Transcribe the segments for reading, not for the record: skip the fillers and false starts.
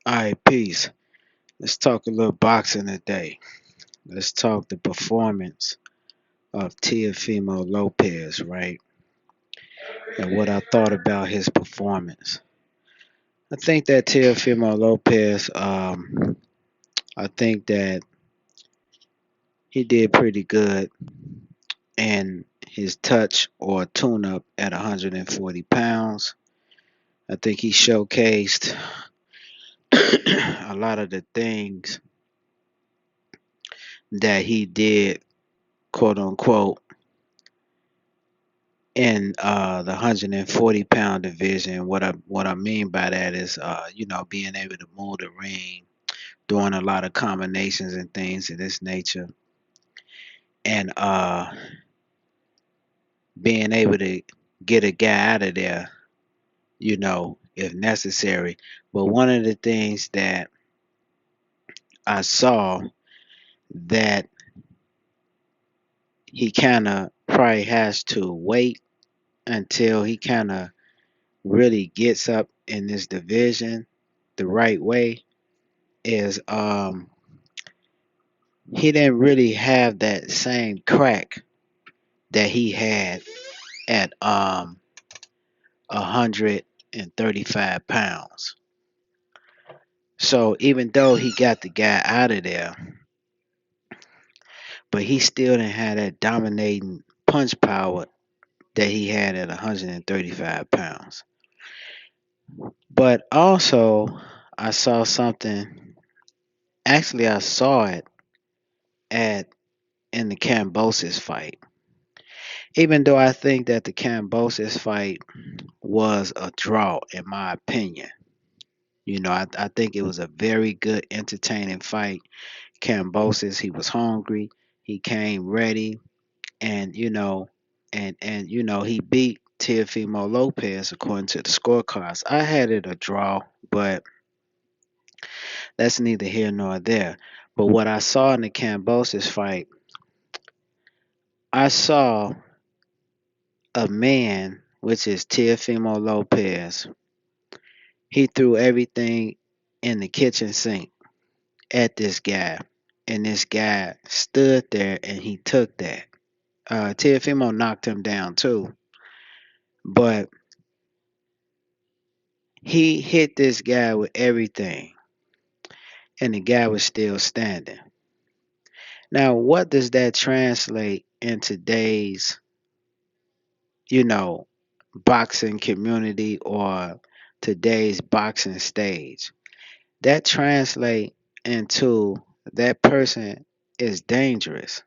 All right, peace. Let's talk a little boxing today. Let's talk the performance of Teofimo Lopez, right? And what I thought about his performance. I think that Teofimo Lopez, I think that he did pretty good in his touch or tune up at 140 pounds. I think he showcased a lot of the things that he did, quote unquote, in the 140-pound division. What I mean by that is, being able to move the ring, doing a lot of combinations and things of this nature, and being able to get a guy out of there, if necessary. But one of the things that I saw that he kind of probably has to wait until he kind of really gets up in this division the right way is he didn't really have that same crack that he had at 135 pounds. So even though he got the guy out of there, but he still didn't have that dominating punch power that he had at 135 pounds. But also, I saw something. Actually, I saw it at in the Cambosis fight. Even though I think that the Cambosis fight was a draw, in my opinion. I think it was a very good, entertaining fight. Cambosis, he was hungry. He came ready, and he beat Teofimo Lopez according to the scorecards. I had it a draw, but that's neither here nor there. But what I saw in the Cambosis fight, I saw a man, which is Teofimo Lopez. He threw everything in the kitchen sink at this guy, and this guy stood there and he took that. Teofimo knocked him down too, but he hit this guy with everything, and the guy was still standing. Now, what does that translate in today's, you know, boxing community or today's boxing stage? That translate into that person is dangerous.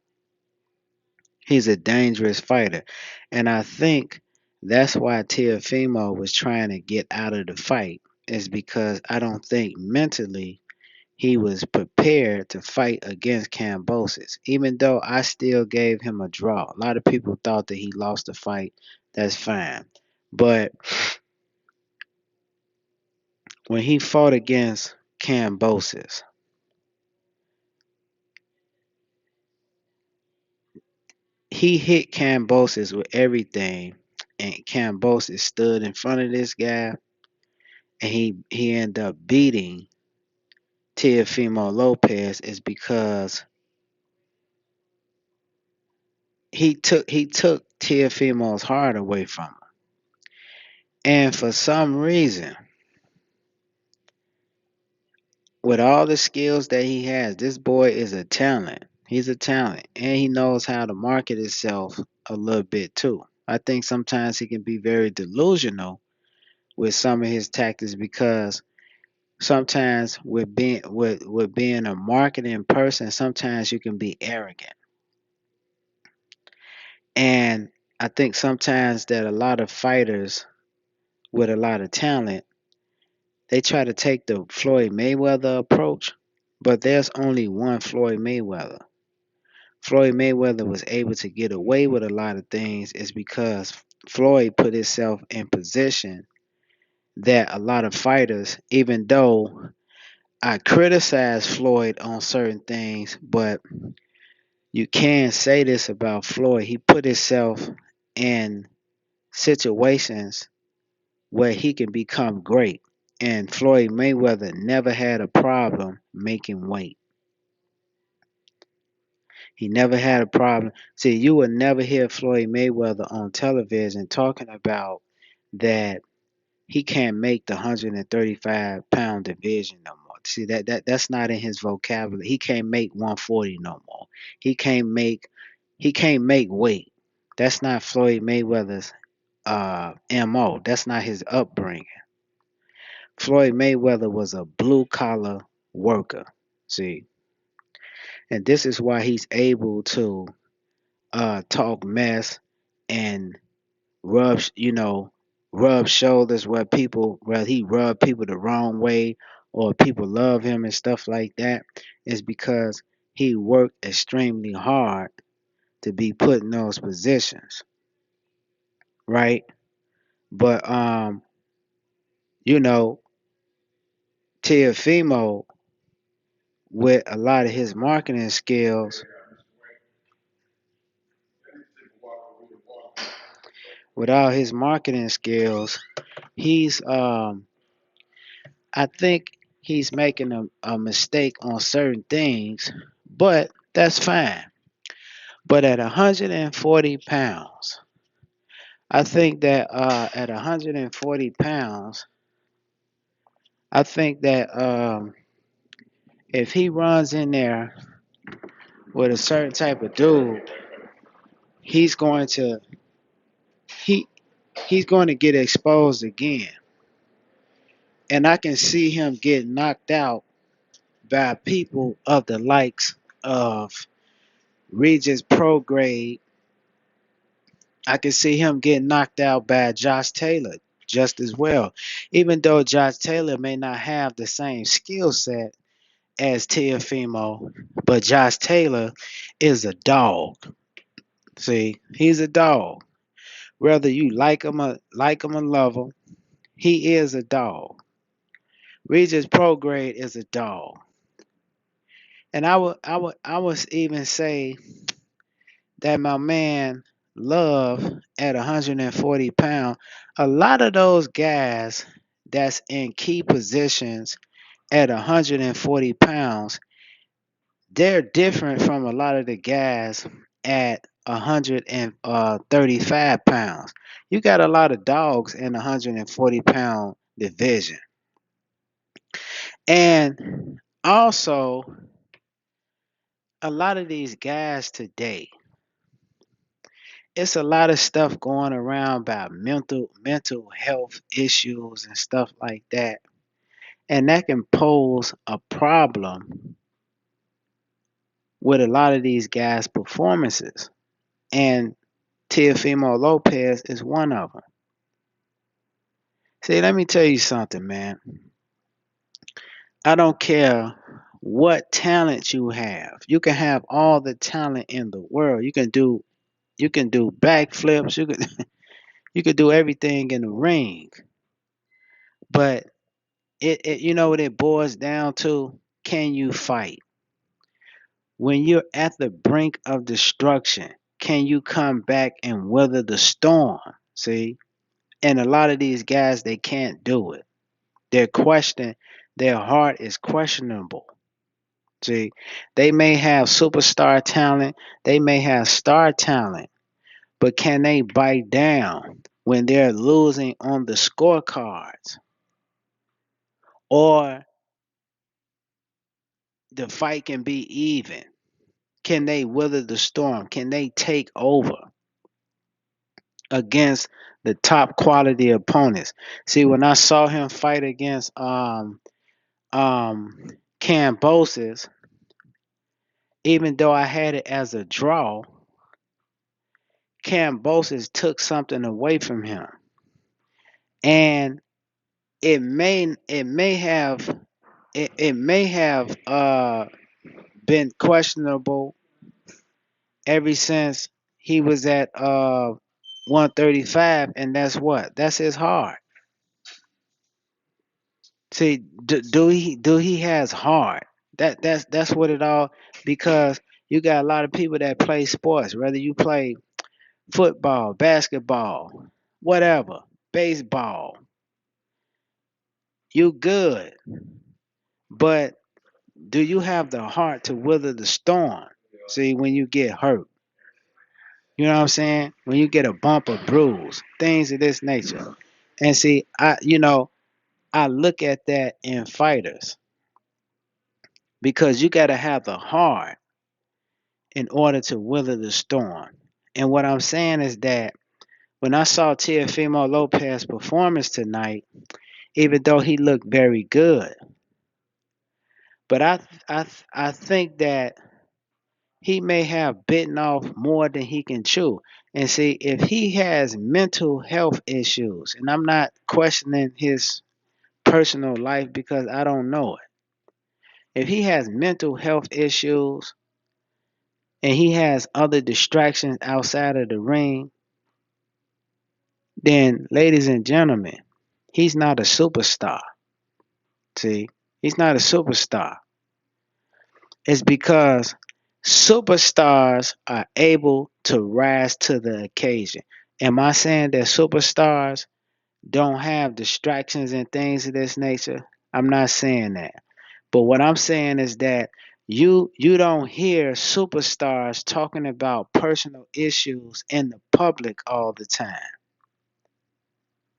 He's a dangerous fighter. And I think that's why Teofimo was trying to get out of the fight, is because I don't think mentally he was prepared to fight against Cambosis. Even though I still gave him a draw. A lot of people thought that he lost the fight. That's fine. But when he fought against Cambosis, he hit Cambosis with everything, and Cambosis stood in front of this guy, and he ended up beating Teofimo Lopez is because he took Teofimo's heart away from him. And for some reason, with all the skills that he has, this boy is a talent. He's a talent. And he knows how to market himself a little bit too. I think sometimes he can be very delusional with some of his tactics because sometimes with being a marketing person, sometimes you can be arrogant. And I think sometimes that a lot of fighters with a lot of talent, they try to take the Floyd Mayweather approach, but there's only one Floyd Mayweather. Floyd Mayweather was able to get away with a lot of things is because Floyd put himself in position that a lot of fighters, even though I criticize Floyd on certain things, but you can say this about Floyd. He put himself in situations where he can become great. And Floyd Mayweather never had a problem making weight. He never had a problem. See, you would never hear Floyd Mayweather on television talking about that he can't make the 135-pound division no more. See, that's not in his vocabulary. He can't make 140 no more. He can't make he can't make weight. That's not Floyd Mayweather's MO. That's not his upbringing. Floyd Mayweather was a blue collar worker. See, and this is why he's able to talk mess and rub shoulders where he rub people the wrong way or people love him and stuff like that is because he worked extremely hard to be put in those positions, right? But you know, Teofimo with a lot of his marketing skills, with all his marketing skills, he's I think he's making a mistake on certain things, but that's fine. But at 140 pounds, I think that at 140 pounds, I think that if he runs in there with a certain type of dude, he's going to he he's going to get exposed again. And I can see him get knocked out by people of the likes of Regis Prograde. I can see him getting knocked out by Josh Taylor just as well. Even though Josh Taylor may not have the same skill set as Teofimo, but Josh Taylor is a dog. See, he's a dog. Whether you like him or love him, he is a dog. Regis Prograde is a dog. And I would even say that my man Love at 140 pounds, a lot of those guys that's in key positions at 140 pounds, they're different from a lot of the guys at 135 pounds. You got a lot of dogs in the 140-pound division. And also, a lot of these guys today, it's a lot of stuff going around about mental health issues and stuff like that, and that can pose a problem with a lot of these guys performances, and Teofimo Lopez is one of them. See, let me tell you something, man. I don't care what talent you have. You can have all the talent in the world. You can do backflips. You can do everything in the ring. But it you know what it boils down to? Can you fight? When you're at the brink of destruction, can you come back and weather the storm? See? And a lot of these guys they can't do it. Their heart is questionable. See, they may have superstar talent, they may have star talent, but can they bite down when they're losing on the scorecards? Or the fight can be even. Can they weather the storm? Can they take over against the top quality opponents? See, when I saw him fight against um Cambosis, even though I had it as a draw, Cambosis took something away from him. And it may have been questionable ever since he was at 135, and that's his heart. See, do he has heart? That's what it all, because you got a lot of people that play sports, whether you play football, basketball, whatever, baseball. You good, but do you have the heart to weather the storm? See, when you get hurt, you know what I'm saying? When you get a bump or bruise, things of this nature. And see, I look at that in fighters because you got to have the heart in order to weather the storm. And what I'm saying is that when I saw Teofimo Lopez performance tonight, even though he looked very good, but I think that he may have bitten off more than he can chew. And see, if he has mental health issues, and I'm not questioning his personal life because I don't know it. If he has mental health issues and he has other distractions outside of the ring, then, ladies and gentlemen, he's not a superstar. See, he's not a superstar. It's because superstars are able to rise to the occasion. Am I saying that superstars don't have distractions and things of this nature? I'm not saying that. But what I'm saying is that you don't hear superstars talking about personal issues in the public all the time.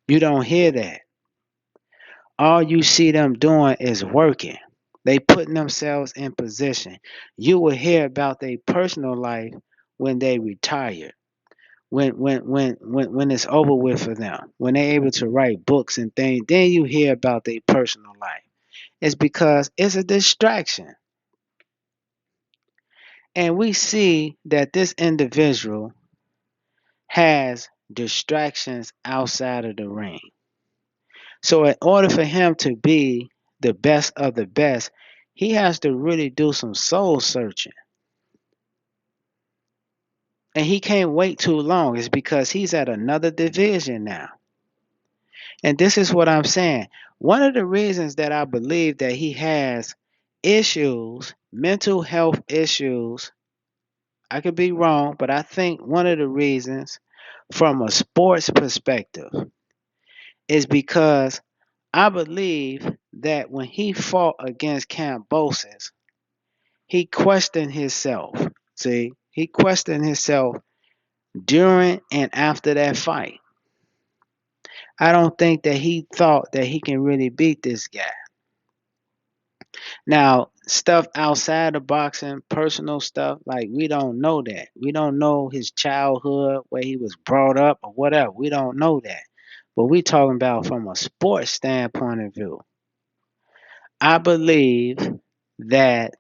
You don't hear that. All you see them doing is working. They putting themselves in position. You will hear about their personal life when they retire. When it's over with for them. When they're able to write books and things, then you hear about their personal life. It's because it's a distraction. And we see that this individual has distractions outside of the ring. So, in order for him to be the best of the best, he has to really do some soul searching. And he can't wait too long. It's because he's at another division now. And this is what I'm saying. One of the reasons that I believe that he has issues, mental health issues, I could be wrong, but I think one of the reasons from a sports perspective is because I believe that when he fought against Cambosis, he questioned himself. See, he questioned himself during and after that fight. I don't think that he thought that he can really beat this guy. Now, stuff outside of boxing, personal stuff, like we don't know that. We don't know his childhood, where he was brought up or whatever. We don't know that. But we talking about from a sports standpoint of view. I believe that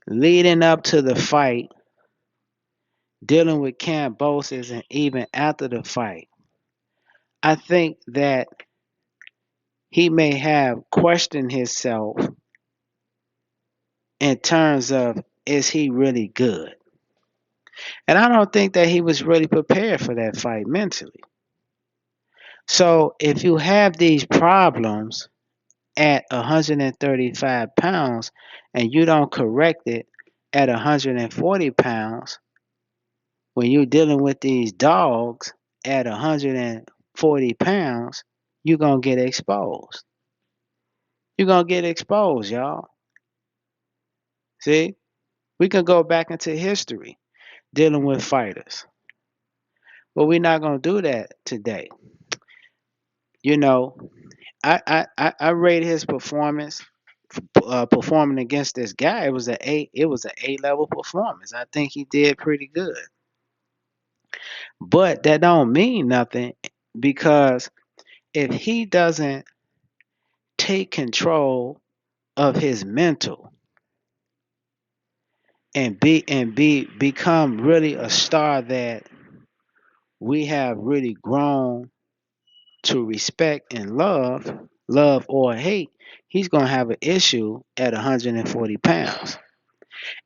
leading up to the fight, dealing with Cambosis and even after the fight, I think that he may have questioned himself in terms of is he really good? And I don't think that he was really prepared for that fight mentally. So if you have these problems at 135 pounds and you don't correct it at 140 pounds, when you're dealing with these dogs at 140 pounds, you're going to get exposed. You're going to get exposed, y'all. See, we can go back into history dealing with fighters, but we're not going to do that today. You know, I rate his performance performing against this guy. It was an A level performance. I think he did pretty good, but that don't mean nothing because if he doesn't take control of his mental and become really a star that we have really grown to respect and love or hate, he's gonna have an issue at 140 pounds,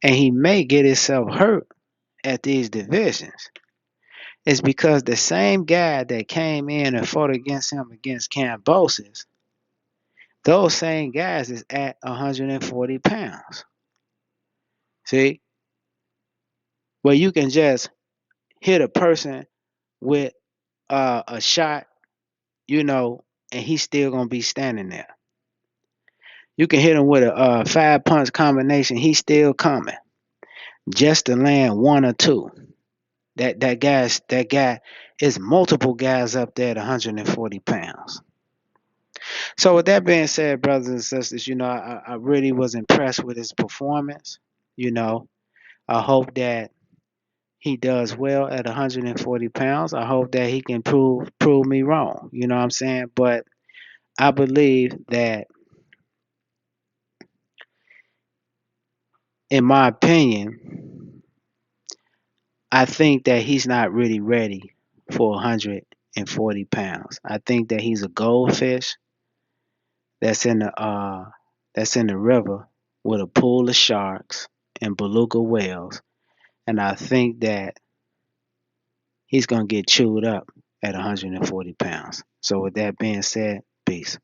and he may get himself hurt at these divisions. It's because the same guy that came in and fought against him against Cambosis, those same guys is at 140 pounds. See, where you can just hit a person with a shot, you know, and he's still gonna be standing there. You can hit him with a 5 punch combination, he's still coming just to land one or two. That guy is multiple guys up there at 140 pounds. So with that being said, brothers and sisters, I really was impressed with his performance. You know, I hope that he does well at 140 pounds. I hope that he can prove me wrong. You know what I'm saying? But I believe that, in my opinion, I think that he's not really ready for 140 pounds. I think that he's a goldfish that's in the river with a pool of sharks and beluga whales, and I think that he's gonna get chewed up at 140 pounds. So with that being said, peace.